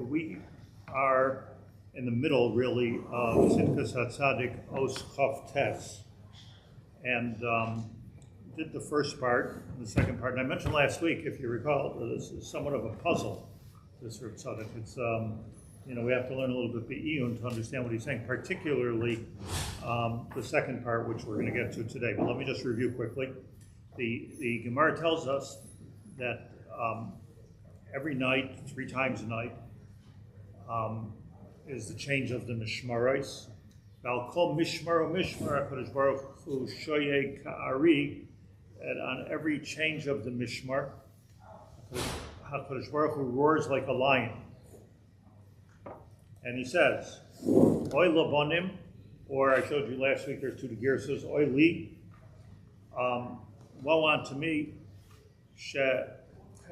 We are in the middle, really, of Tzidkas Hatzadik Os Chav Tes, and did the first part, and the second part. And I mentioned last week, if you recall, this is somewhat of a puzzle. This Rav Tzadok. It's we have to learn a little bit be'iyun to understand what he's saying, particularly the second part, which we're going to get to today. But let me just review quickly. The Gemara tells us that every night, 3 times a night, is the change of the mishmaros. Val kol mishmaro mishmar HaKadosh Baruch Hu shoyeh ka'ari, and on every change of the mishmar, HaKadosh Baruch Hu roars like a lion. And he says, Oy labonim, or I showed you last week, there's 2 gersos, Oy li, woe unto me, she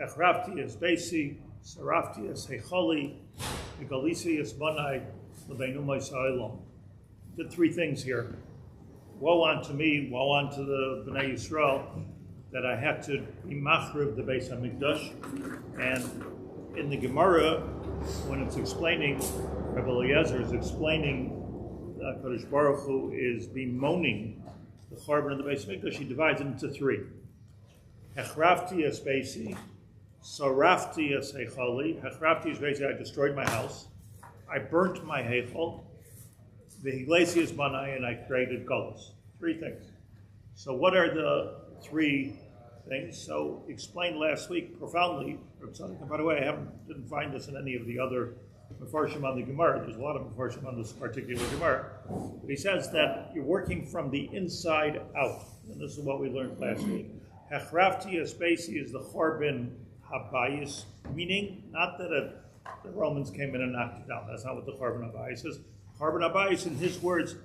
echrafti es beisi, sarafti es heicholi, Galisi is banai lebeinu ma'isa'ilom. Did 3 things here. Woe unto me, woe unto the Bnei Yisrael, that I had to be machriv the Beis HaMikdash. And in the Gemara, when it's explaining, Rabbi Eliezer is explaining that Kadosh Baruch Hu is bemoaning the Chorban of the Beis HaMikdash, he divides it into 3. Hechrafti es beisi, sarafti es heicholi. Hechrafti is basically I destroyed my house. I burnt my heichol. The Iglesias manai, and I created gullus. 3 things. So what are the 3 things? So explained last week profoundly. And by the way, I didn't find this in any of the other Mefarshim on the Gemara. There's a lot of Mefarshim on this particular Gemara. But he says that you're working from the inside out. And this is what we learned last week. Hechrafti es beisi is the Chorban Habayis, meaning not that the Romans came in and knocked it down. That's not what the Chorban Habayis is. Chorban Habayis, in his words,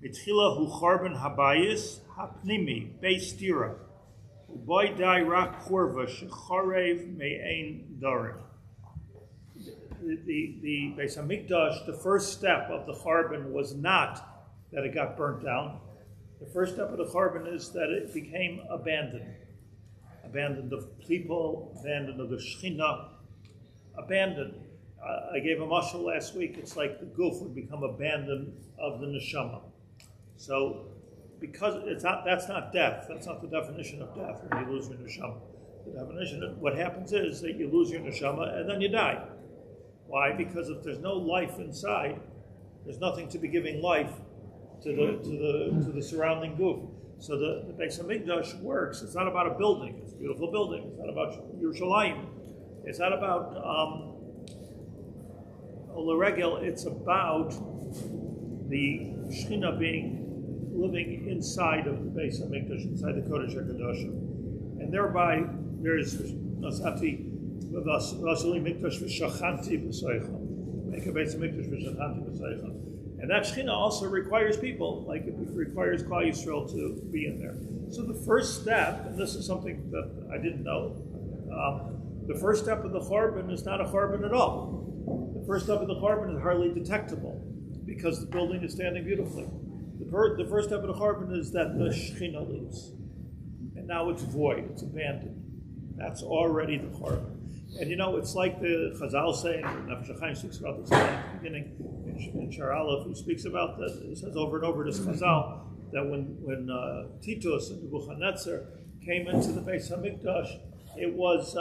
Mitchila hu Chorban Habayis hapnimi beis dira uboy dai rak korva shechorev me'ein darim. The Beis HaMikdash, the first step of the Chorban was not that it got burnt down. The first step of the Chorban is that it became abandoned. Abandoned of people, abandoned of the Shekhinah, abandoned. I gave a mashal last week. It's like the guf would become abandoned of the neshama. So, because that's not death. That's not the definition of death when you lose your neshama. The definition of what happens is that you lose your neshama and then you die. Why? Because if there's no life inside, there's nothing to be giving life to the surrounding guf. So the Beis HaMikdash works. It's not about a building. It's a beautiful building. It's not about Yerushalayim. It's not about Olaregel. It's about the Shekhinah living inside of the Beis HaMikdash, inside the Kodesh HaKadoshim. And thereby there's Nasati Vasili Mikdash v'Shachanti b'Soicha. Make a Beis HaMikdash v'Shachanti b'Soicha. And that Shekhinah also requires people, like it requires Klal Yisrael to be in there. So the first step, and this is something that I didn't know, the first step of the Chorban is not a Chorban at all. The first step of the Chorban is hardly detectable because the building is standing beautifully. The first step of the Chorban is that the Shekhinah leaves. And now it's void, it's abandoned. That's already the Chorban. And it's like the Chazal say, and Nefesh H speaks about this at the beginning, in Shar Aleph, who speaks about that, he says over and over this Chazal, that when Titus and Nebuchadnezzar came into the Beis HaMikdash, it was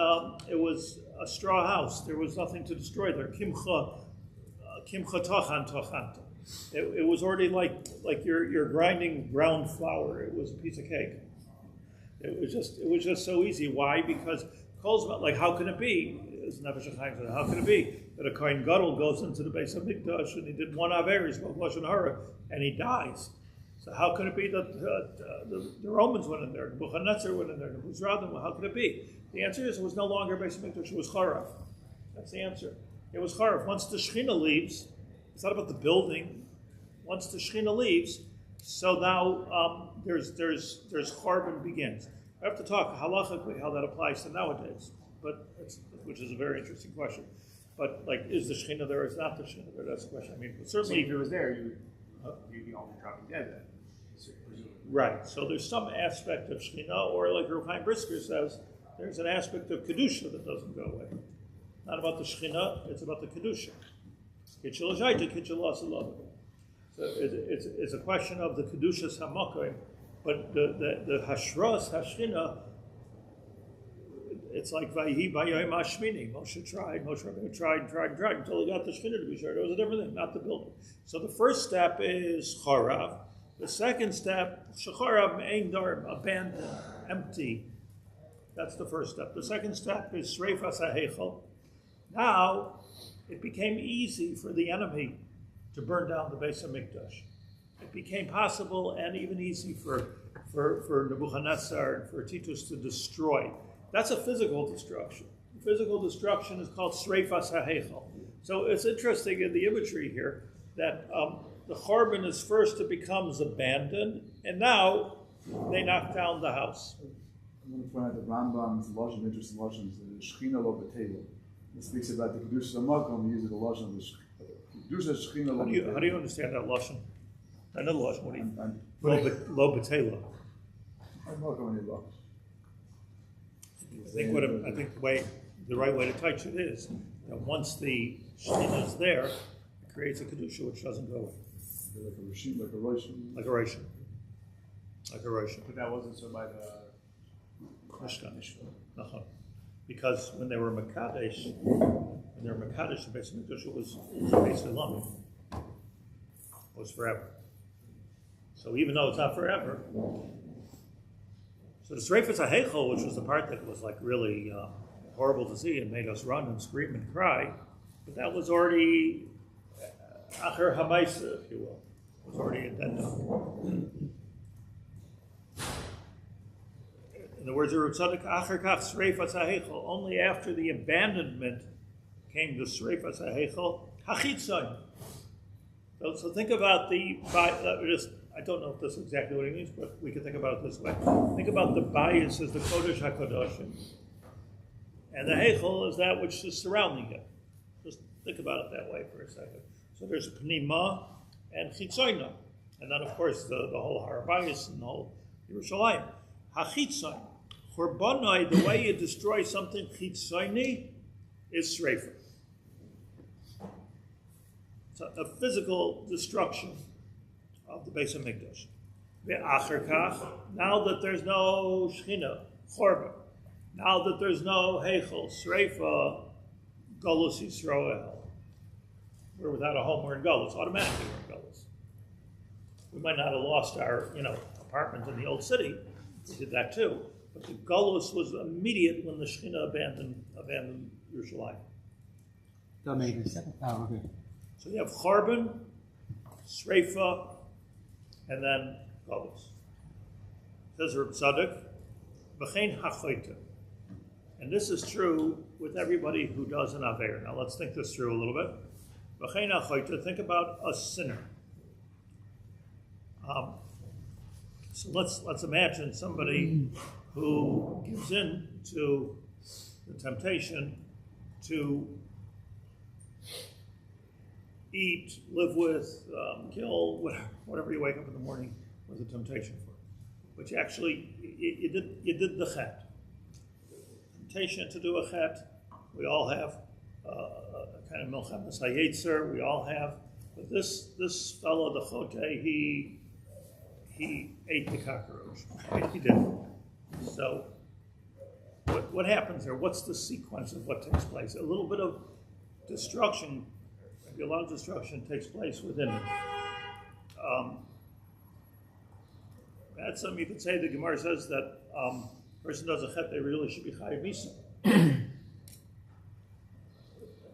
a straw house. There was nothing to destroy there. Kimcha tochan tochanta. It was already like you're grinding ground flour. It was a piece of cake. It was just so easy. Why? Because like, how can it be? As Nefesh H said, how can it be that a Kohen Gadol goes into the Beis HaMikdash and he did 1 Aver, he spoke Lashon Hara, and he dies? So how can it be that the Romans went in there, Nebuchadnezzar went in there, how could it be? The answer is it was no longer Beis HaMikdash, it was Charav. That's the answer. It was Charav. Once the Shekhinah leaves, it's not about the building. Once the Shekhinah leaves, so now there's Chorban begins. I have to talk halachically how that applies to nowadays, which is a very interesting question. But is the Shekhinah there or is not the Shekhinah there? That's the question. I mean, but certainly if it was there, you'd be only dropping dead then. Right. So there's some aspect of Shekhinah, or like Rav Chaim Brisker says, there's an aspect of Kedusha that doesn't go away. not about the Shekhinah, it's about the Kedusha. Kitchel Shaita, Kitchel Asalov. So it's a question of the Kedushas HaMakom, but the Hashras Hashchina, it's like Vayhi Bayayim Hashmini. Moshe Rabbeinu tried until he got the Shekhinah to be sure. It was a different thing, not the building. So the first step is Charav. The second step, Shecharav Me'ein Darm, abandoned, empty. That's the first step. The second step is Sreifas HaHeichel. Now, it became easy for the enemy to burn down the Beis HaMikdash. It became possible and even easy for Nebuchadnezzar and for Titus to destroy. That's a physical destruction. The physical destruction is called Sreifas HaHeichel. So it's interesting in the imagery here that the Chorban is first, it becomes abandoned, and now they knock down the house. I'm going to point out the Rambam's Lashon, interesting Lashon, the Shechina lo b'teila. It speaks about the Kedushas HaMakom, he uses the Lashon of the Kedushas Shechina lo b'teila. How do you understand that Lashon? I know the Lashon. What do you lo b'teila? I think the right way to touch it is that once the Shechina is there, it creates a Kedusha which doesn't go away. Like a Rishon. But that wasn't so by the Mishkan. Because when they were Mekadesh, the Beis HaMikdash was basically long. It was forever. So even though it's not forever, so the Sreifas HaHeichel, which was the part that was like really horrible to see and made us run and scream and cry, but that was already Acher Hamaisa, if you will. It was already intended. In the words of Rav Tzadok, Acher Kach Sreifas HaHeichel, only after the abandonment came the Sreifas HaHeichel, Hachitzon. So think about I don't know if this is exactly what he means, but we can think about it this way. Think about the bias as the Kodesh HaKadoshim, and the Heichel is that which is surrounding it. Just think about it that way for a second. So there's Pnima and Chitzoyna, and then of course the whole Har Bayis and the whole Yerushalayim. HaChitzoyn, Chorbanai, the way you destroy something Chitzoyni is Sreifa. So a physical destruction of the Beis HaMikdash. Ve'acher kach, now that there's no Shechina, Chorban, now that there's no Heichel, Sreifa, Golus Yisrael. We're without a home, we're in Golus. Automatically we're in Golus. We might not have lost our, apartment in the old city. We did that too. But the Golus was immediate when the Shechina abandoned Yerushalayim. That made it. Oh, okay. So you have Chorban, Sreifa, and then Golus. Says Reb Tzadok, V'chein hachoyta. And this is true with everybody who does an Aver. Now let's think this through a little bit. V'chein hachoyta, think about a sinner. So let's imagine somebody who gives in to the temptation to eat, live with, kill, whatever you wake up in the morning with a temptation for. But you actually, you did the chet. Temptation to do a chet, we all have a kind of milchemes hayetzer, we all have. But this fellow, the chote, he ate the cockroach. Right? He did. So what happens there? What's the sequence of what takes place? A little bit of destruction. A lot of destruction takes place within it. That's something you could say. The Gemara says that person does a chet, they really should be chayiv misa.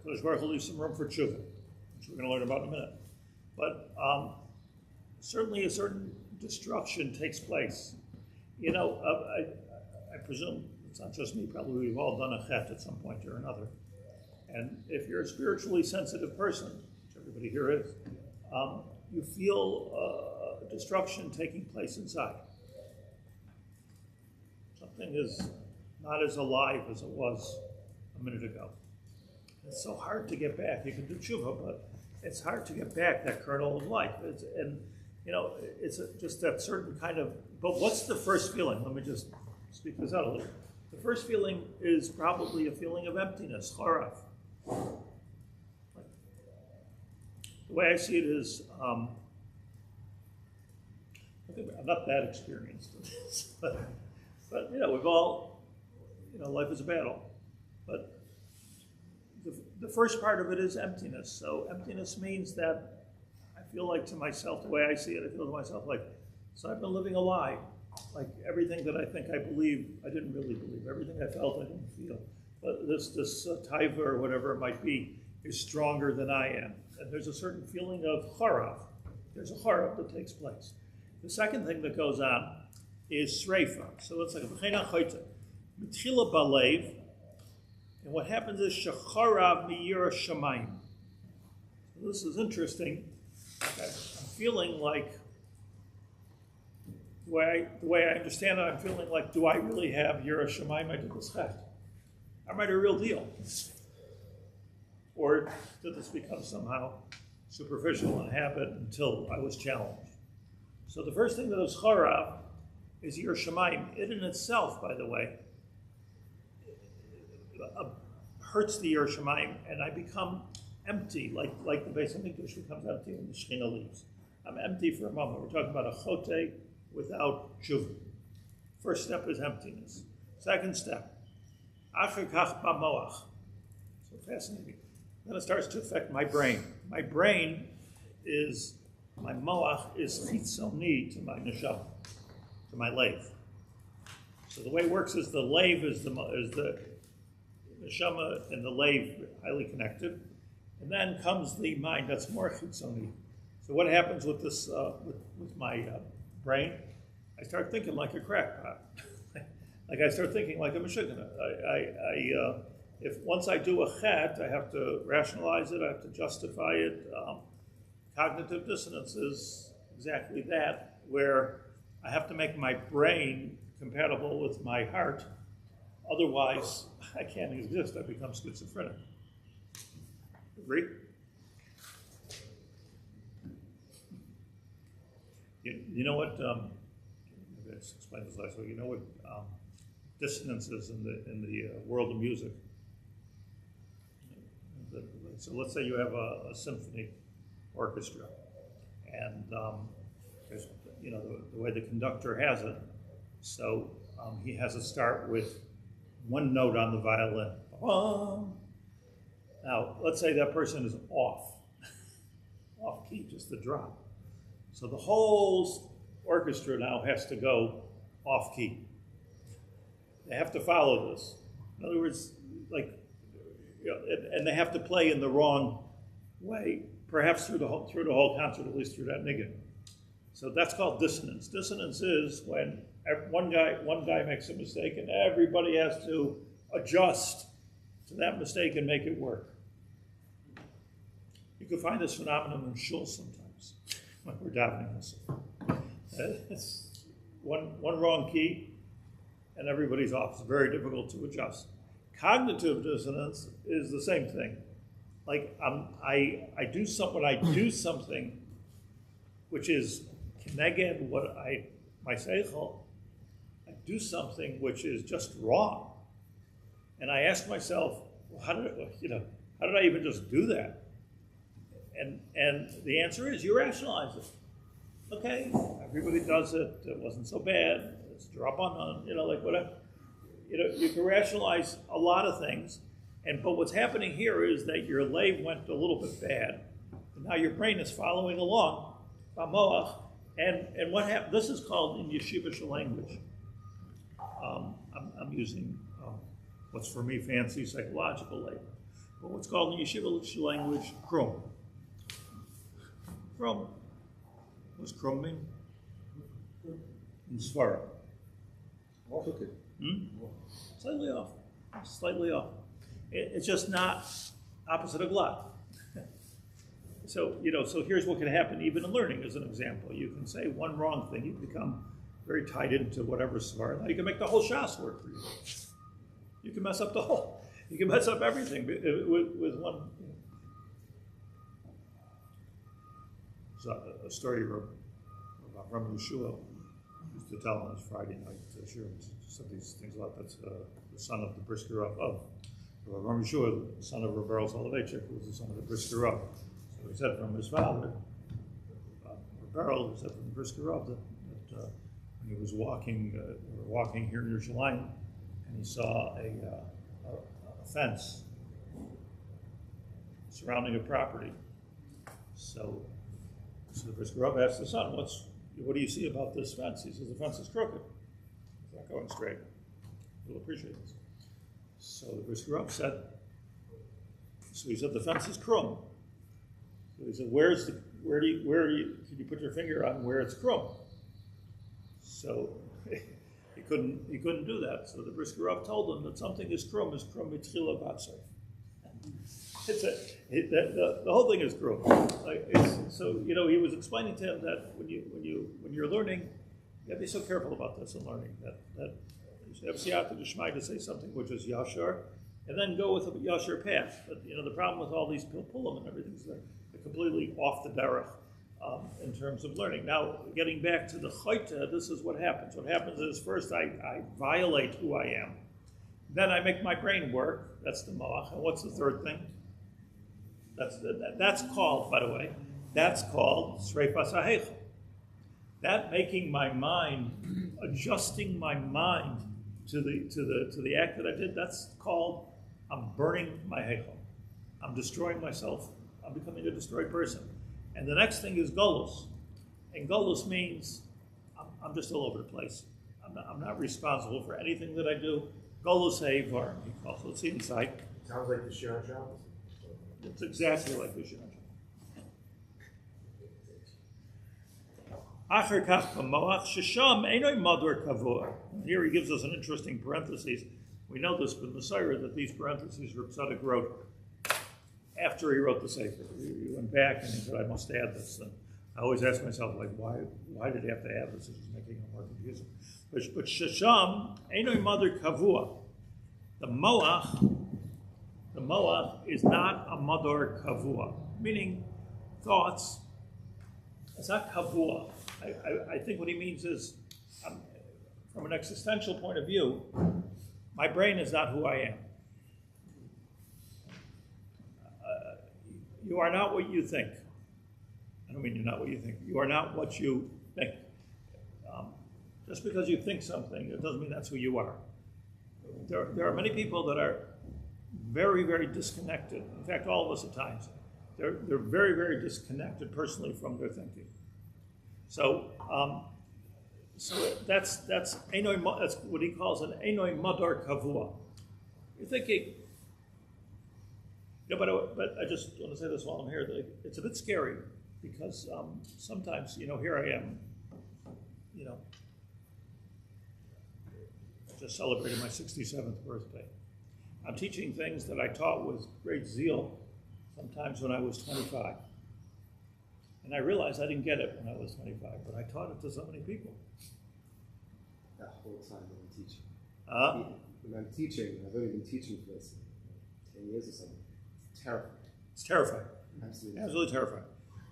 Kodesh Baruch Hu leaves some room for tshuva, which we're going to learn about in a minute. But certainly a certain destruction takes place. I presume it's not just me. Probably we've all done a chet at some point or another. And if you're a spiritually sensitive person, which everybody here is, you feel destruction taking place inside. Something is not as alive as it was a minute ago. It's so hard to get back. You can do tshuva, but it's hard to get back that kernel of life. It's just that certain kind of, but what's the first feeling? Let me just speak this out a little. The first feeling is probably a feeling of emptiness, charav. The way I see it is, I'm not that experienced in this, but we've all, life is a battle. But the first part of it is emptiness. So emptiness means that I feel like to myself, the way I see it, I feel to myself like, so I've been living a lie. Like everything that I think I believe, I didn't really believe. Everything I felt, I didn't feel. But this taiva or whatever it might be is stronger than I am. And there's a certain feeling of charav. There's a charav that takes place. The second thing that goes on is sreifa. So it's like a b'cheina choyte. Mitchila balev. And what happens is shacharav miyira shamayim. So this is interesting. I'm feeling like, the way I understand it, I'm feeling like, do I really have yira shamayim? I did this chet. Am I the real deal? Or did this become somehow superficial and habit until I was challenged? So the first thing that is charav is yira shamayim. It in itself, by the way, hurts the yira shamayim, and I become empty, like the Beis Hamikdash becomes empty when the Shekhinah leaves. I'm empty for a moment. We're talking about a chote without tshuva. First step is emptiness. Second step, achar kach b'moach. So fascinating. Then it starts to affect my brain. My brain is, my moach is chitzoni to my neshama, to my leyv. So the way it works is the leyv is the neshama and the leyv highly connected, and then comes the mind that's more chitzoni. So what happens with this, with my brain? I start thinking like a crackpot. Like I start thinking like a meshugana. If once I do a chet, I have to rationalize it, I have to justify it. Cognitive dissonance is exactly that, where I have to make my brain compatible with my heart. Otherwise, I can't exist. I become schizophrenic. Agree? You know what? Maybe I explained this last week. You know what dissonance is in the world of music? So let's say you have a symphony orchestra, and there's, the way the conductor has it. So he has to start with one note on the violin. Now, let's say that person is off key, just the drop. So the whole orchestra now has to go off key. They have to follow this. In other words, and they have to play in the wrong way, perhaps through the whole concert, at least through that niggin. So that's called dissonance. Dissonance is when one guy makes a mistake and everybody has to adjust to that mistake and make it work. You can find this phenomenon in shul sometimes when we're davening this. It's one wrong key and everybody's off. It's very difficult to adjust. Cognitive dissonance is the same thing. Like I do something which is keneged what my seichel. I do something which is just wrong, and I ask myself, well, how did I even just do that? And the answer is you rationalize it. Okay, everybody does it. It wasn't so bad. Let's drop on like whatever. You can rationalize a lot of things, but what's happening here is that your leyv went a little bit bad, and now your brain is following along, b'moach, and what happened? This is called in yeshivish language. I'm using what's for me fancy psychological label, but what's called in yeshivish language krum. Krum. What's krum mean? In Svara. Okay. Slightly off. It's just not opposite of glad. So here's what can happen even in learning as an example. You can say one wrong thing, you become very tied into whatever svar. Now you can make the whole shas work for you. You can mess up you can mess up everything with one. So a story about Rabbi Yeshua used to tell on his Friday night shiur. Said these things about that's the son of the brisker of Avraham Yeshua, the son of Rabbi Soloveitchik, who was the son of the Brisker Rav. So he said from his father, Rabbi, who said from the Brisker Rav, that when he was walking here in Yerushalayim, and he saw a fence surrounding a property. So the Brisker Rav asked the son, what do you see about this fence? He says, the fence is crooked. It's not going straight. You'll appreciate this. So the Brisker Rav said, the fence is krum. So he said, can you put your finger on where it's krum? So he couldn't do that. So the Brisker Rav told him that something is krum mitchila vatzar. The whole thing is krum. So he was explaining to him that when you're learning, you have to be so careful about this in learning that you should have siyata d'shmai to say something which is yashar, and then go with a yashar path. But the problem with all these pilpulim and everything is they're completely off the derech in terms of learning. Now, getting back to the chayta, this is what happens. What happens is first I violate who I am, then I make my brain work. That's the moach. And what's the third thing? That's called, by the way, that's called sreifas ha'heichel. That making my mind, adjusting my mind to the act that I did, that's called I'm burning my heichel. I'm destroying myself. I'm becoming a destroyed person. And the next thing is golus. And golus means I'm just all over the place. I'm not responsible for anything that I do. Golus ha'var, he calls it. Let's see inside. Sounds like the Shiur job. It's exactly like the Shiur. Here he gives us an interesting parenthesis. We know this from the Siyur that these parentheses Tzadok wrote after he wrote the Sefer. He went back and he said, I must add this. And I always ask myself, why did he have to add this? It's just making it more confusing. But Shesham, Einoi Madar Kavua. The Moach is not a Madar Kavua, meaning thoughts. It's not Kavua. I think what he means is, from an existential point of view, my brain is not who I am. You are not what you think. I don't mean you're not what you think. You are not what you think. Just because you think something, it doesn't mean that's who you are. There are many people that are very, very disconnected. In fact, all of us at times. They're very, very disconnected personally from their thinking. So that's what he calls an enoi madar kavua. You're thinking, but I just want to say this while I'm here. It's a bit scary because sometimes, here I am, I just celebrated my 67th birthday. I'm teaching things that I taught with great zeal sometimes when I was 25. And I realized I didn't get it when I was 25, but I taught it to so many people. That whole time when I'm teaching. When I'm teaching, I've only been teaching for 10 years or something. It's terrifying. It's terrifying. Absolutely. Absolutely terrifying.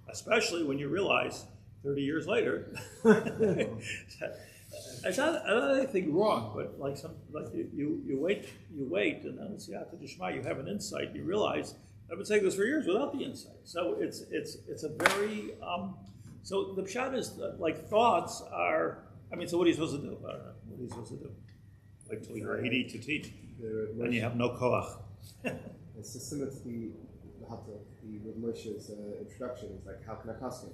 Especially when you realize 30 years later, it's not anything wrong, but you wait, and then it's Siyata D'Shma, you have an insight, you realize, I've been saying this for years without the insight. So it's a very, so the pshat is thoughts are, so what are you supposed to do? I don't know. What are you supposed to do? Wait till you're 80 to teach, and you have no koach. It's just similar to the with Moshe's introduction. It's like, how can I trust him?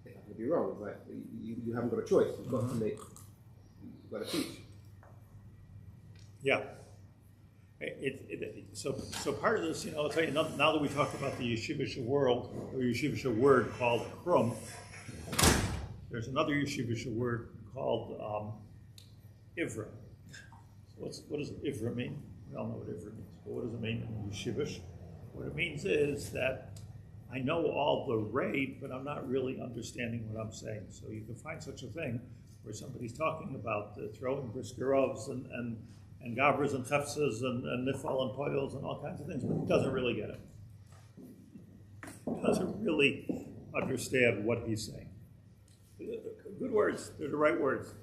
If I'm going to be wrong, it's like, you haven't got a choice. You've got to you've got to teach. Yeah. So part of this, I'll tell you, now that we talked about the yeshivish word called krum, there's another yeshivish word called ivra. So what does ivra mean? We all know what ivra means, but what does it mean in yeshivish? What it means is that I know all the raid, but I'm not really understanding what I'm saying. So you can find such a thing where somebody's talking about throwing briskerovs and gabras and chefses and nifal and poils and all kinds of things, but he doesn't really get it. He doesn't really understand what he's saying. Good words, they're the right words.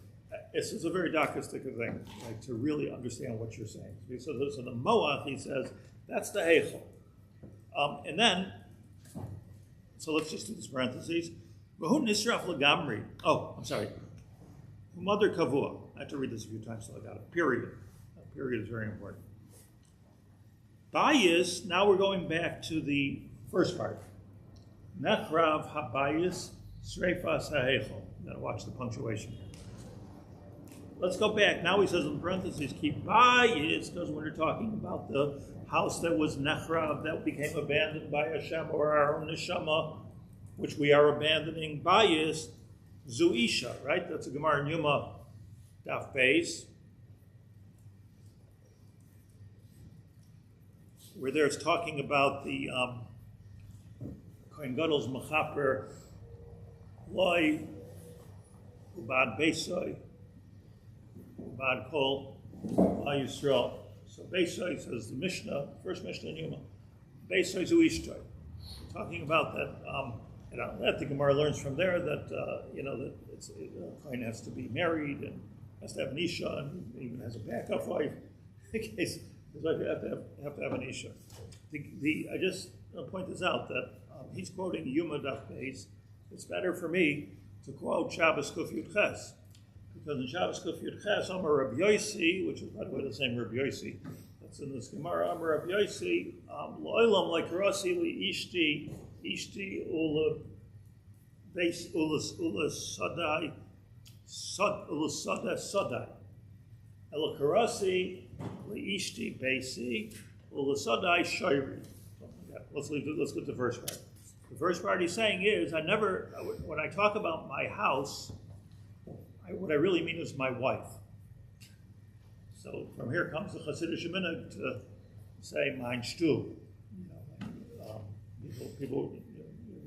it's a very docustic thing, like to really understand what you're saying. So the Moach, he says, that's the Heichel. And then, so let's just do this parentheses. V'hu nisraf legamri. Oh, I'm sorry. Mother kavua. I have to read this a few times till I got it. Period. Period is very important. Bayis, now we're going back to the first part. Nechrav habayis sreifas ha'heichel. You gotta watch the punctuation here. Let's go back. Now he says in parentheses, keep bayis, because when we're talking about the house that was nechrav, that became abandoned by Hashem or our own neshama, which we are abandoning, bayis, zuisha, right? That's a Gemara in Yuma, Daf Beis, where there's talking about the Kohen Gadol's mechaper loy ubad beisoy ubad kol Yisrael. So beisoy says the Mishnah, first Mishnah in Yuma, beisoy zuishtoy. Talking about that, that the Gemara learns from there that that Kohen has to be married and has to have an isha and even has a backup wife in case. Because I have to have an isha. I just point this out that he's quoting Yuma Daf Beis. It's better for me to quote Shabbos Kuf Yud Ches, because in Shabbos Kuf Yud Ches, Amar Rabbi Yossi, which is by the way the same Rabbi Yossi that's in this Gemara. Amar Rabbi Yossi, Lo'ilam Laikarasi Li Ishti Ula Beis Ula Sadai Sadai Elakarasi Ishti Beisi Ulasadai Shairi. Let's go to the first part. The first part he's saying is, when I talk about my house, what I really mean is my wife. So from here comes the Hasidic minhag to say mein Stuhl. People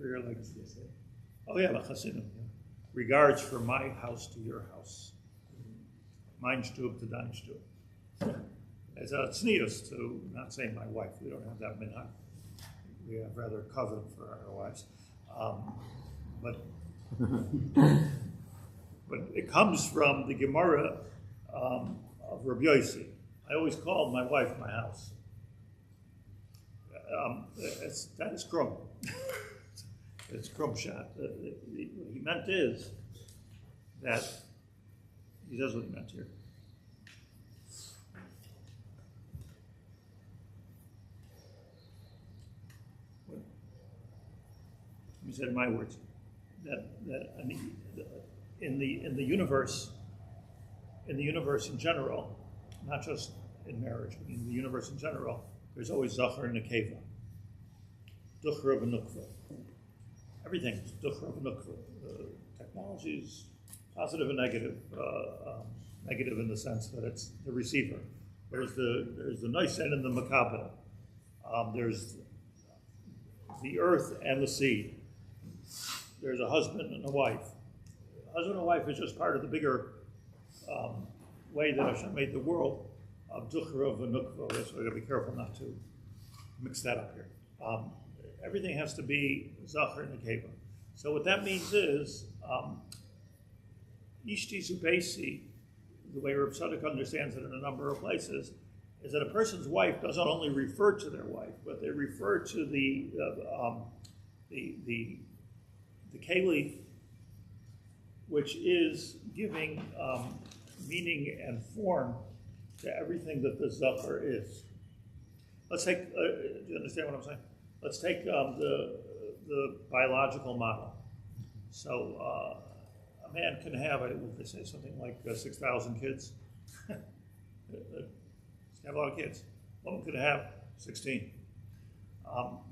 are like, oh yeah, the Hasidim. Regards from my house to your house. Mein Stub to dein Stub. It's a tznius to not say my wife. We don't have that minhag. We have rather covet for our wives. But it comes from the Gemara of Rabbi Yossi. I always called my wife my house. That is krum. It's krum shot. What he meant is that, he says what he meant here. He said in my words that in the universe in general, not just in marriage, but in the universe in general, there's always zachar and nekeva, duchra and nukva. Everything is duchra and nukva. Technology is positive and negative. Negative in the sense that it's the receiver. There's the nice end and the makabel. There's the earth and the sea. There's a husband and a wife. Husband and wife is just part of the bigger way that Hashem made the world of duchra and nukva. So we got to be careful not to mix that up here. Everything has to be zachar and nekeva. So what that means is ishti subesi, the way Rav Tzadok understands it in a number of places, is that a person's wife doesn't only refer to their wife, but they refer to the keli, which is giving meaning and form to everything that the zachar is. Let's take, do you understand what I'm saying? Let's take the biological model. So a man can have, what did they say, something like 6,000 kids? Have a lot of kids. Woman could have 16.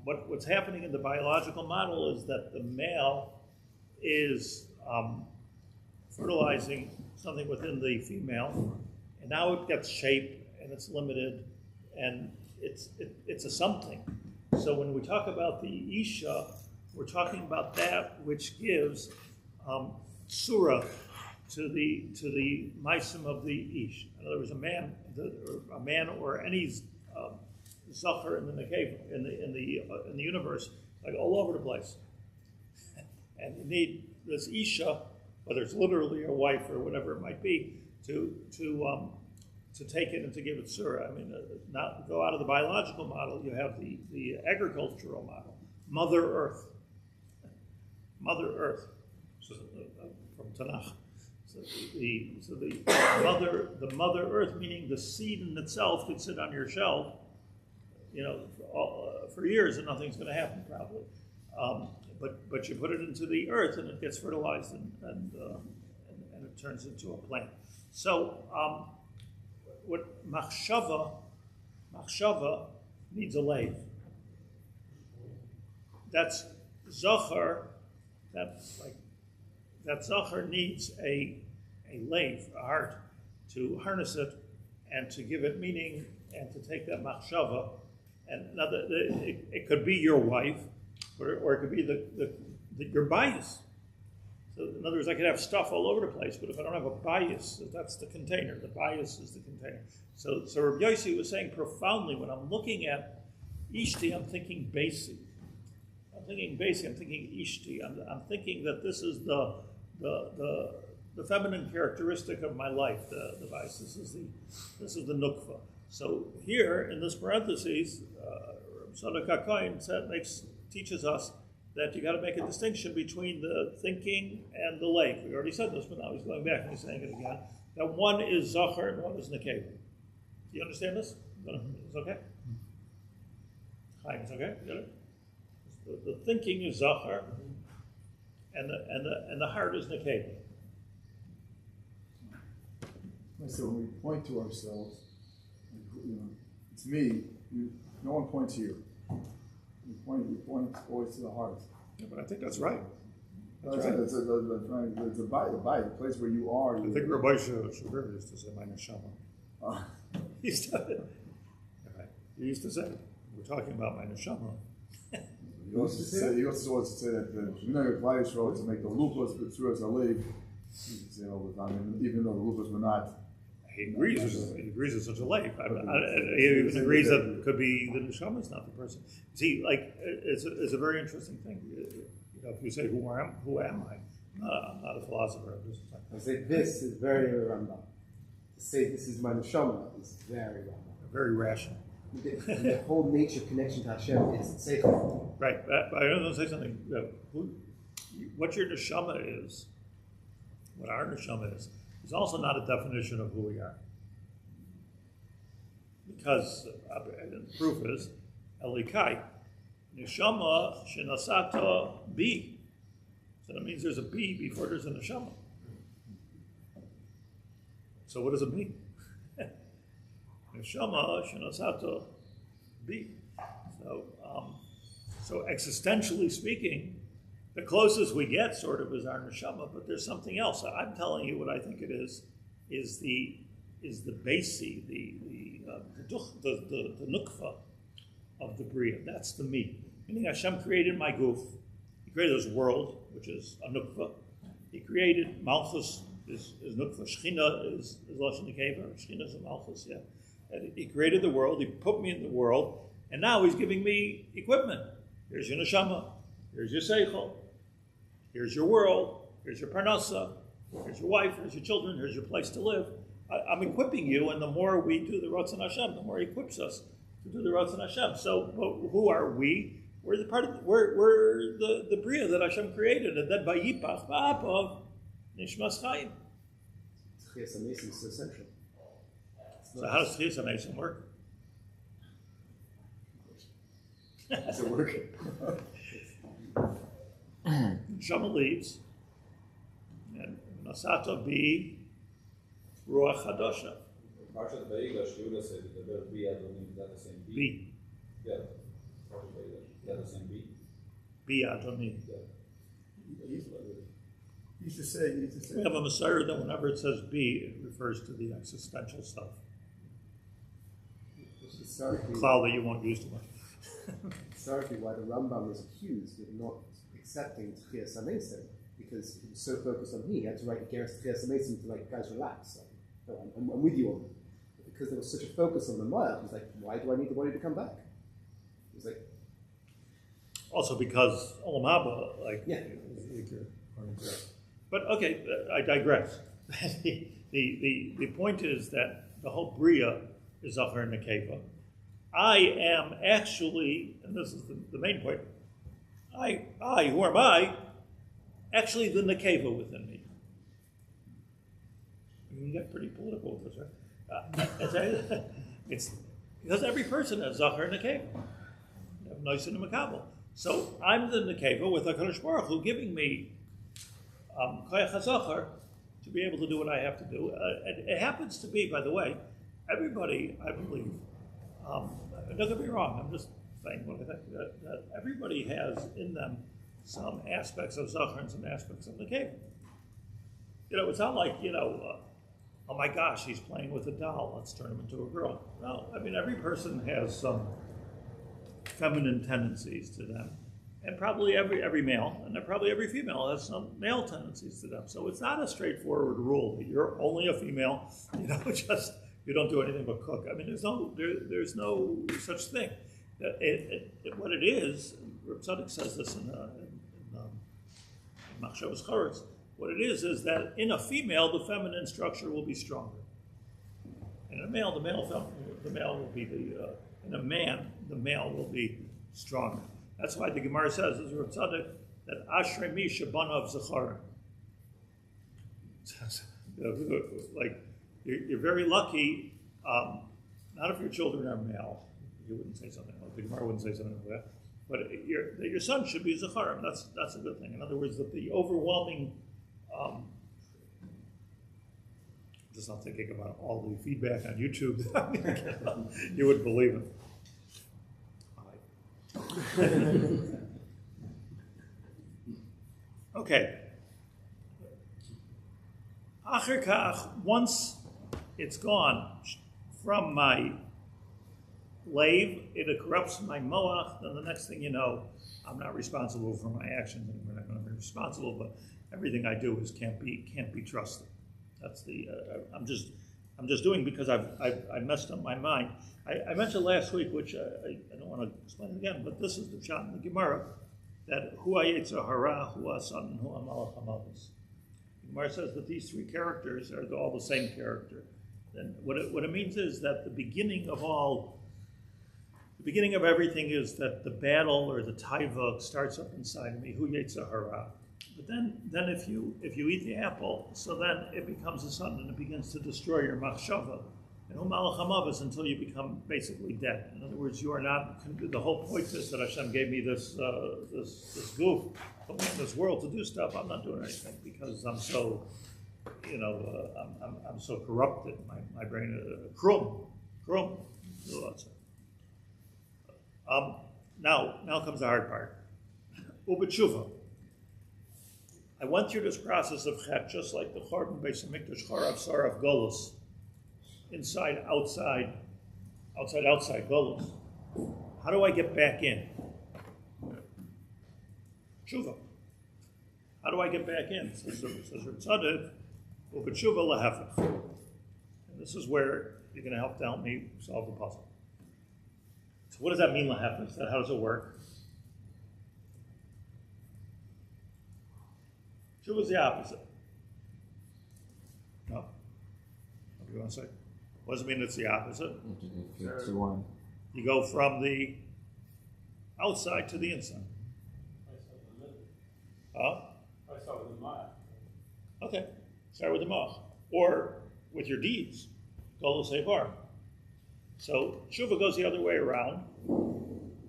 What's happening in the biological model is that the male is fertilizing something within the female, and now it gets shape and it's limited, and it's a something. So when we talk about the Isha, we're talking about that which gives surah to the maisim of the Ish. In other words, a man or any zachar in the nekeva, in the universe, like all over the place. And you need this Isha, whether it's literally a wife or whatever it might be, to take it and to give it surah. I mean, not go out of the biological model. You have the agricultural model, Mother Earth. Mother Earth, from Tanakh. So the Mother Earth, meaning the seed in itself, could sit on your shelf, for years and nothing's going to happen probably. But you put it into the earth and it gets fertilized and it turns into a plant. So what machshava needs a leyv. That's zachar. That zachar needs a leyv, a heart, to harness it and to give it meaning and to take that machshava. And now it could be your wife, or it could be your bias. So in other words, I could have stuff all over the place, but if I don't have a bias, that's the container. The bias is the container. So Rabbi Yossi was saying profoundly, when I'm looking at Ishti, I'm thinking Basi. I'm thinking Ishti. I'm thinking that this is the feminine characteristic of my life, the bias. This is the nukva. So here in this parentheses, Tzadok HaKohen teaches us that you got to make a distinction between the thinking and the lake. We already said this, but now he's going back and he's saying it again. That one is zachar and one is nekeva. Do you understand this? It's okay? Chaim, it's okay? You got it? The thinking is zachar, and the heart is nekeva. So when we point to ourselves, it's me. No one points to you. We point always to the heart. Yeah, but I think that's right. That's right. It's a place where you are. I think Rabbi Yaacov used to say, "My neshama." He used to say, "We're talking about my neshama." He also wants to say that the Klal Yisrael is to make the luchos but through as a lake. You can say all the time, even though the luchos were not. He agrees with such a lake. He even agrees that it could be the neshama is not the person. See, it's a very interesting thing. If you say, who am I? I'm not a philosopher. I say this is very Rambam. To say this is my neshama is very Rambam. Very rational. The whole nature connection to Hashem is seichel. Right, but I want to say something. What your neshama is, what our neshama is also not a definition of who we are. Because the proof is, Elikai, neshama shenasata bi. So that means there's a bi before there's a neshama. So what does it mean? Neshama shenasata bi. So existentially speaking, the closest we get, sort of, is our neshama, but there's something else. I'm telling you what I think it is the basi, the nukva of the bria. That's the me. Meaning Hashem created my goof. He created this world, which is a nukva. He created Malchus, is nukva. Shechina is Lashon Nekeva. Shechina is a Malchus, yeah. And he created the world. He put me in the world, and now he's giving me equipment. Here's your neshama. Here's your seichel. Here's your world, here's your parnasa, here's your wife, here's your children, here's your place to live. I'm equipping you, and the more we do the Ratzon Hashem, the more he equips us to do the Ratzon Hashem. So who are we? We're the bria that Hashem created, and then by Yipach, Ba'apav, Nishmas Chayim. Kehillas Shivtei is so central. So how does Kehillas Shivtei work? Does it work? Neshama leaves, and Nasata be Ruach Hadosha. Parshat Biylא, Shiur said that the B Adonim, that the same B. B. Yeah. Parshat Biylã, that the same B. B Adonim. Yeah. You used to say. We have a Messiah that whenever it says B, it refers to the existential stuff. Cloud that you won't use too much. Historically, why the Rambam was accused of not accepting Kehillas Shivtei, because he was so focused on he had to write Kehillas Shivtei to guys relax. I'm with you on it. Because there was such a focus on the Maya, he's like, why do I need the body to come back? He's like, also because Olam Haba, yeah. But okay, I digress. The point is that the whole Bria is Zachar and Nekeva. I am actually, and this is the main point, I, who am I? Actually the Nekeva within me. You can get pretty political with this, right? It's because every person has Zachar and Nekeva. You have Nois and Makabel. So I'm the Nekeva with HaKadosh Baruch Hu giving me Koyach HaZachar to be able to do what I have to do. It happens to be, by the way, everybody, I believe, don't get me wrong, I'm just saying what I think, that everybody has in them some aspects of Zachar and some aspects of Nekeva. It's not like, oh my gosh, he's playing with a doll, let's turn him into a girl. No, I mean, every person has some feminine tendencies to them. And probably every male, and probably every female has some male tendencies to them. So it's not a straightforward rule that you're only a female, just you don't do anything but cook. I mean, there's no such thing. What it is, Rav Tzadok says this in Machshavos Choretz, what it is that in a female, the feminine structure will be stronger. In a male, the male will be in a man, the male will be stronger. That's why the Gemara says, as Rav Tzadok, that Ashrei mi shebanav zacharim. Like, you're very lucky, not if your children are male. You wouldn't say something like that. The Gemara wouldn't say something like that. But that your son should be zacharim. That's a good thing. In other words, that the overwhelming, just not thinking about all the feedback on YouTube, you wouldn't believe it. Okay. Acher kach, once it's gone from my leyv, it corrupts my moach, then the next thing you know, I'm not responsible for my actions, and we're not going to be responsible, but everything I do can't be trusted. That's the I'm just doing because I messed up my mind. I mentioned last week, which I don't want to explain it again, but this is the shot in the Gemara, that hua yetzer hara, hua son, and hua malach hamavis. The Gemara says that these three characters are all the same character. And what it means is that the beginning of everything is that the battle or the taiva starts up inside of me, hu yetzer hara. But then if you eat the apple, so then it becomes a son and it begins to destroy your machshava. And malach hamavis until you become basically dead. In other words, you are not. The whole point is that Hashem gave me this goof, put me in this world to do stuff. I'm not doing anything because I'm so, I'm so corrupted. My brain is krum. Now comes the hard part. Ubetshuva. I went through this process of chet, just like the Chorban Beis Hamikdash, Charav Sarav Golus. Inside, outside, Golus. How do I get back in? Tshuva. How do I get back in? Says Rav Tzadok, Ubetshuva lahefech. And this is where you're going to help me solve the puzzle. So what does that mean, lahefech? How does it work? Tshuva is the opposite. No? What do you want to say? What does it mean it's the opposite? You go from the outside to the inside. Huh? I start with the ma'ah. Okay. Start with the ma'ah. Or with your deeds. Golus Sevar. So Tshuva goes the other way around.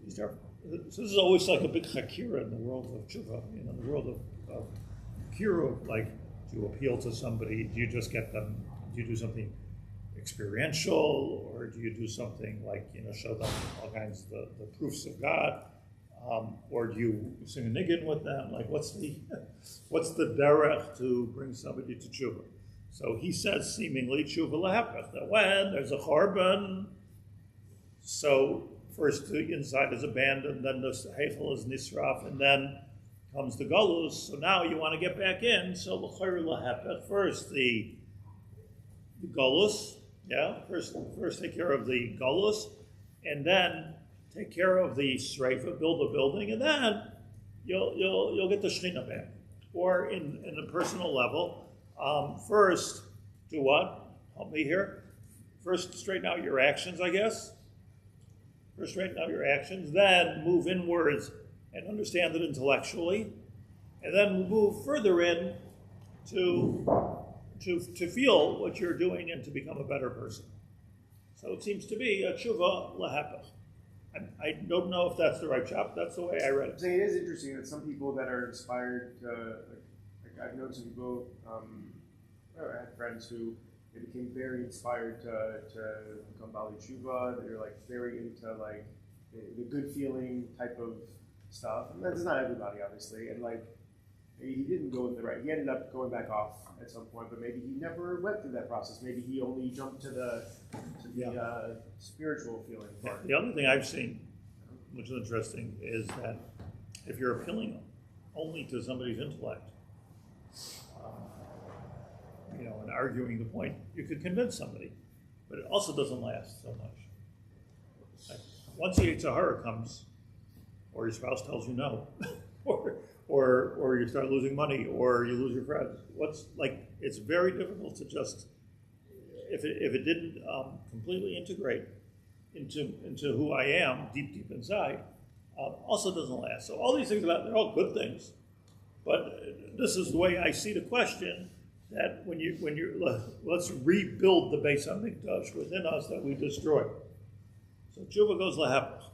So this is always like a big hakira in the world of Tshuva. In the world of Kira, like, do you appeal to somebody? Do you just get them? Do you do something experiential, or do you do something like, show them all kinds of the proofs of God, or do you sing a niggin with them? Like, what's the derech to bring somebody to tshuva? So he says, seemingly tshuva lahepech, that when there's a chorban, so first the inside is abandoned, then the heichel is nisraf, and then comes the golus. So now you want to get back in. So l'chayr lahepech, first the golus. Yeah, first take care of the golus, and then take care of the sreifa, build a building, and then you'll get the shechina back. Or in a personal level, first Do what? Help me here. First, straighten out your actions, I guess. First, straighten out your actions, then move inwards and understand it intellectually, and then move further in to feel what you're doing and to become a better person. So it seems to be a tshuva lahapach. I don't know if that's the right chop. That's the way I read it. So it is interesting that some people that are inspired, like I've known some people, I had friends who they became very inspired to become Bali Tshuva. They're like very into like the good feeling type of stuff. And that's not everybody, obviously. And like he didn't go in the right. He ended up going back off at some point, but maybe he never went through that process. Maybe he only jumped to the spiritual feeling part. The other thing I've seen, which is interesting, is that if you're appealing only to somebody's intellect, and arguing the point, you could convince somebody, but it also doesn't last so much. Like, once the Yitzhak comes, or your spouse tells you no, or you start losing money, or you lose your friends, it's very difficult to just, if it didn't completely integrate into who I am deep inside, also doesn't last. So all these things they're all good things, but this is the way I see the question, that when you let's rebuild the Beis HaMikdash within us that we destroyed. So tshuva goes lahapach.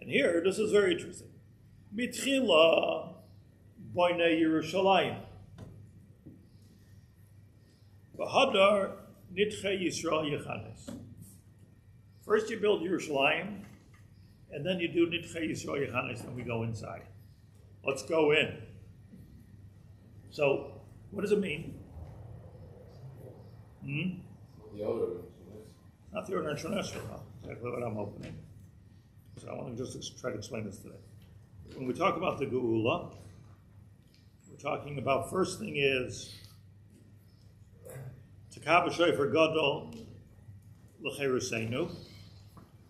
And here, this is very interesting. Mitchila boinei Yerushalayim. V'hadar nitchei Yisrael yechanes. First you build Yerushalayim, and then you do nitchei Yisrael yechanes, and we go inside. Let's go in. So, what does it mean? The order. Not the order in Shoneshra, exactly what I'm opening. So I want to just try to explain this today. When we talk about the Geula, we're talking about, first thing is Takab Shofar Gadol L'Cheruseinu.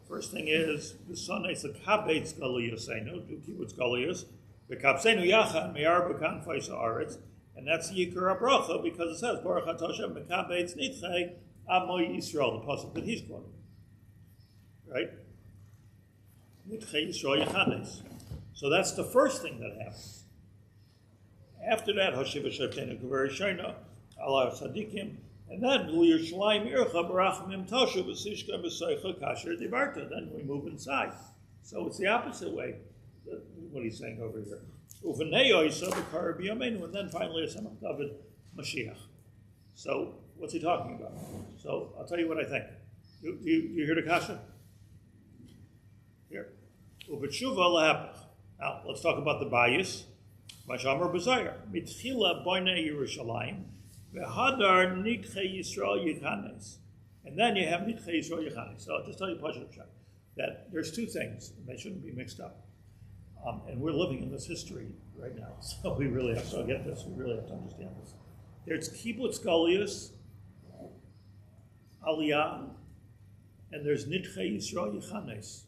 First thing is the son is the Kabetz Galiyasenu, do Kibbutz Galiyas, the Kabsenu Yachan Me'ar B'kan Faisa Aretz, and that's the Yikra Bracha, because it says Baruch Atah Hashem Mekabetz Nitchei Amoy Yisrael, the pasuk that he's quoting, right? Nitchei Yisrael Yechanes. So that's the first thing that happens. After that, Hashiva Shavtenu Kaveri Shaina, Allah Tzadikim, and then Yerushalayim Ircha Barachim Toshu V'Sishka B'Soicha Kasher Dibarta. Then we move inside. So it's the opposite way. What he's saying over here. Uvenei Oisa B'Kar B'Yameinu, and then finally a Samach David Mashiach. So what's he talking about? So I'll tell you what I think. You hear the kasha? Here. Ubetshuva lahapach. Now let's talk about the bias. Mashamar b'zayir. Mitchila boinei Yerushalayim. V'hadar nitchei Yisrael yechanes. And then you have nitchei Yisrael yechanes. So I'll just tell you that there's two things, and they shouldn't be mixed up. And we're living in this history right now, so we really have to get this. We really have to understand this. There's kibbutz galiyus, aliyah, and there's nitchei Yisrael yechanes. It's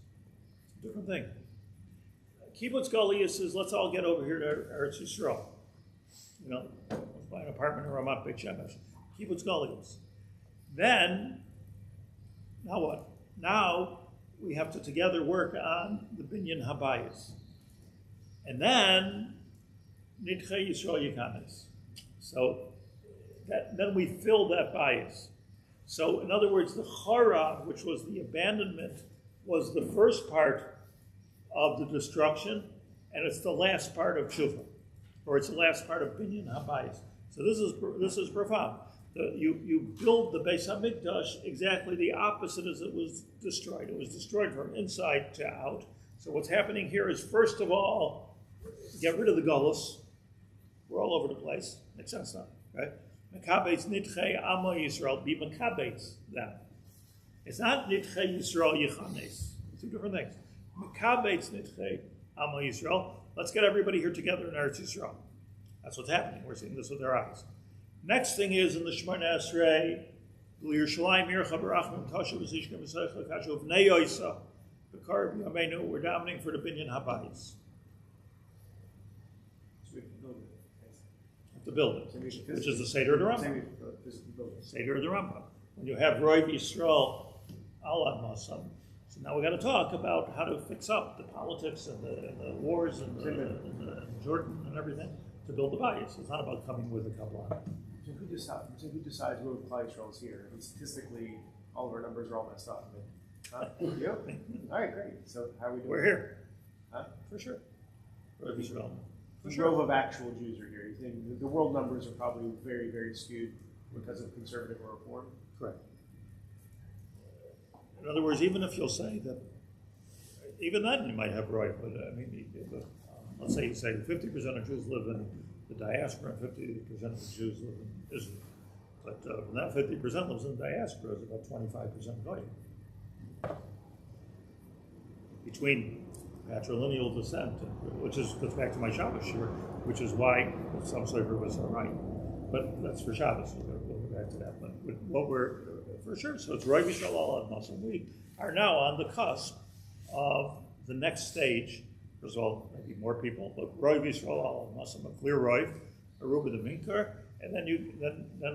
a different thing. Kibbutz galiyus is let's all get over here to Eretz Yisrael. Let's buy an apartment in Ramat Bet Shemesh. Kibbutz galiyus. Then, now what? Now we have to together work on the binyan habayis. And then, nitchei Yisrael yechanes. So then we fill that bias. So in other words, the chara, which was the abandonment, was the first part of the destruction, and it's the last part of tshuva, or it's the last part of binyan habayis. So this is profound. You build the Beis HaMikdash exactly the opposite as it was destroyed. It was destroyed from inside to out. So what's happening here is, first of all, get rid of the gullus. We're all over the place. Makes sense now, right? Mekabetz nitchei amo Yisrael. Be mekabetz them. It's not nitchei Yisrael yechanes. Two different things. Mekabetz nitchei amo Yisrael. Let's get everybody here together in Eretz Yisrael. That's what's happening. We're seeing this with our eyes. Next thing is in the Shemona Esrei, Yerushalayim Ircha Barachim Toshu V'Sishka V'Soicha Kashu V'nei Oisa B'Kar B'Yameinu. We're davening for the binyan habayis. to build it, which is the Seder of the Rambam. Seder of the Rambam. When you have Roy Yisrael Alad Masam, so now we got to talk about how to fix up the politics and the wars and the Jordan and everything to build the bias. It's not about coming with a couple on. So who decides who Klal Yisrael is here? I mean, statistically, all of our numbers are all messed up. Huh? You? All right, great. So how are we doing? We're here. Huh? For sure. For The sure. grove of actual Jews are here. You think the world numbers are probably very, very skewed because of conservative or reform? Correct. In other words, even if you'll say that, even then you might have right, but I mean, let's say you say 50% of Jews live in the diaspora and 50% of the Jews live in Israel. But when that 50% lives in the diaspora, is about 25% voting. Between patrilineal descent, which goes back to my Shabbos Shiur, which is why some say was all right. But that's for Shabbos, we'll go back to that. But what we're, for sure, so it's Roy Yisrael Alad Masam. We are now on the cusp of the next stage. First of all, maybe more people, but Roy Yisrael Alad Masam, a clear Roy, a Ruba the Minkar, and then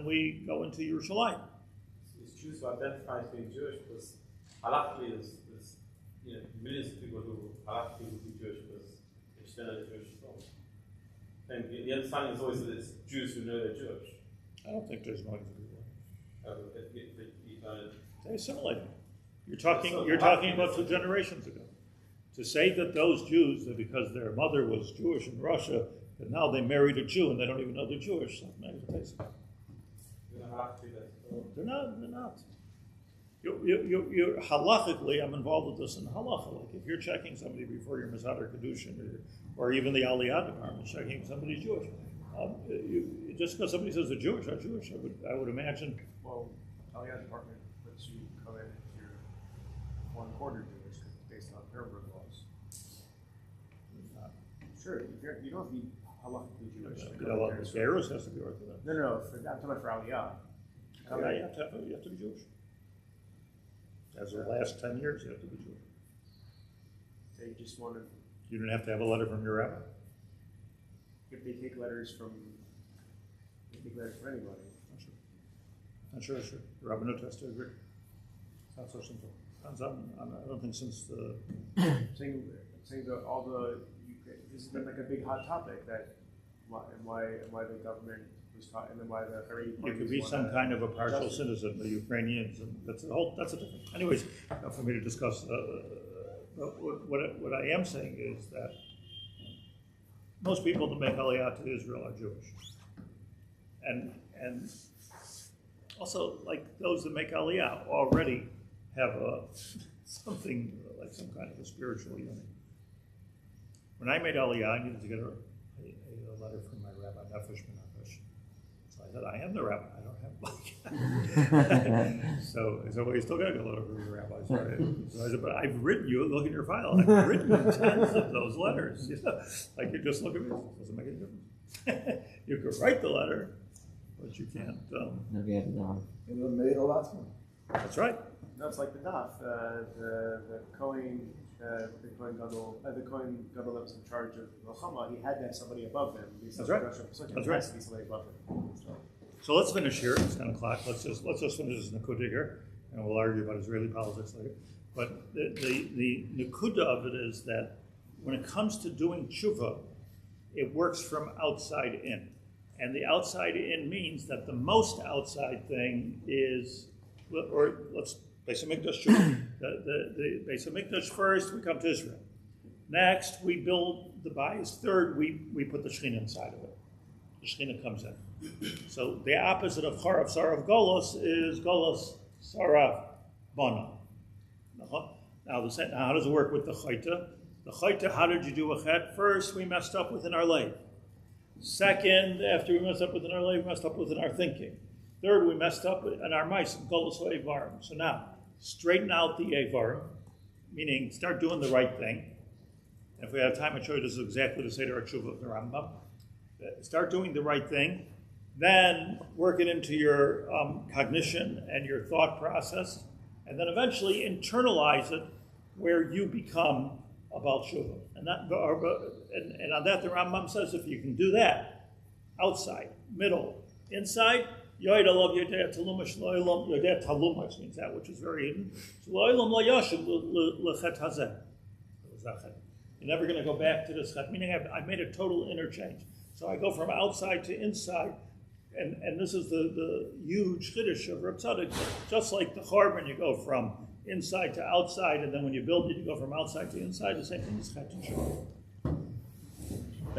we go into Yerushalayim. It's Jews who identify as being Jewish because halachically is millions of people who halachically would be Jewish because they stand at Jewish law. And the understanding is always that it's Jews who know they're Jewish. I don't think there's going to be one. They assimilated. You're talking about 2 generations ago. To say that those Jews, that because their mother was Jewish in Russia, that now they married a Jew and they don't even know they're Jewish. They're not. You're halachically, I'm involved with this in halacha. Like if you're checking somebody before your Mazadar Kedushin or even the Aliyah department, checking somebody's Jewish. Just because somebody says they're Jewish, I would imagine. Well, Aliyah department lets you come in if you're 1/4 Jewish based on Nuremberg laws. Sure, you don't have to be halachically Jewish. Gerus has to be Orthodox. No. I'm talking about for Aliyah. You have to be Jewish. As of the last 10 years, you have to be Jewish. They just want to. You don't have to have a letter from your rabbi. If they take letters from anybody. Not sure. The rabbinut has to agree. It's not so simple. I don't think since the saying that all the this has been like a big hot topic that why the government was taught and then why the Haredi you could be some kind of a partial citizen, the Ukrainians, and that's a different. Anyways, not for me to discuss. But what I am saying is that most people that make Aliyah to Israel are Jewish, and also like those that make Aliyah already have something like some kind of a spiritual unity. When I made Aliyah, I needed to get a letter from my rabbi, Nefesh H. So I said, I am the rabbi. I don't have So I said, well, you still got to get a letter from your rabbi. So I said, but I've written you, look in your file, I've written you tens of those letters. Like you just look at me, it doesn't make any difference. You could write the letter, but you can't. And made a lot more. That's right. No, it's like the daf, the Kohen. The Kohen Gadol that was in charge of Milchama, he had to have somebody above him. That's right. That's right. Has to be somebody above him. So let's finish here. It's 10 o'clock. Let's just finish this Nakuda here, and we'll argue about Israeli politics later. But the Nakuda of it is that when it comes to doing tshuva, it works from outside in, and the outside in means that the most outside thing is, or let's. Beis Hamikdash, the Beis Hamikdash first, we come to Israel. Next, we build the bias. Third, we put the Shechina inside of it. The Shechina comes in. So the opposite of Charav Sarav Golos is Golos Sarav Bana. Now how does it work with the Chayta? The Chayta, how did you do a Chet? First, we messed up within our leyv. Second, after we messed up within our leyv, we messed up within our thinking. Third, we messed up in our mice and Golos Evarim. So now, straighten out the Evarim, meaning start doing the right thing. And if we have time, I'll show you this is exactly the Seder HaTshuva of the Rambam. Start doing the right thing, then work it into your cognition and your thought process, and then eventually internalize it where you become a Baal Tshuva. And on that, the Rambam says if you can do that, outside, middle, inside. Yoida love Yodea Taluma Shloilam, Yodea Taluma, which means that which is very hidden. Shloilam La Yashiv Lechet Hazeh. You're never going to go back to this chet, meaning I've made a total interchange. So I go from outside to inside, and this is the huge chiddush of Reb Tzadok. Just like the Chorban, you go from inside to outside, and then when you build it, you go from outside to inside. The same thing is chet and Shiur.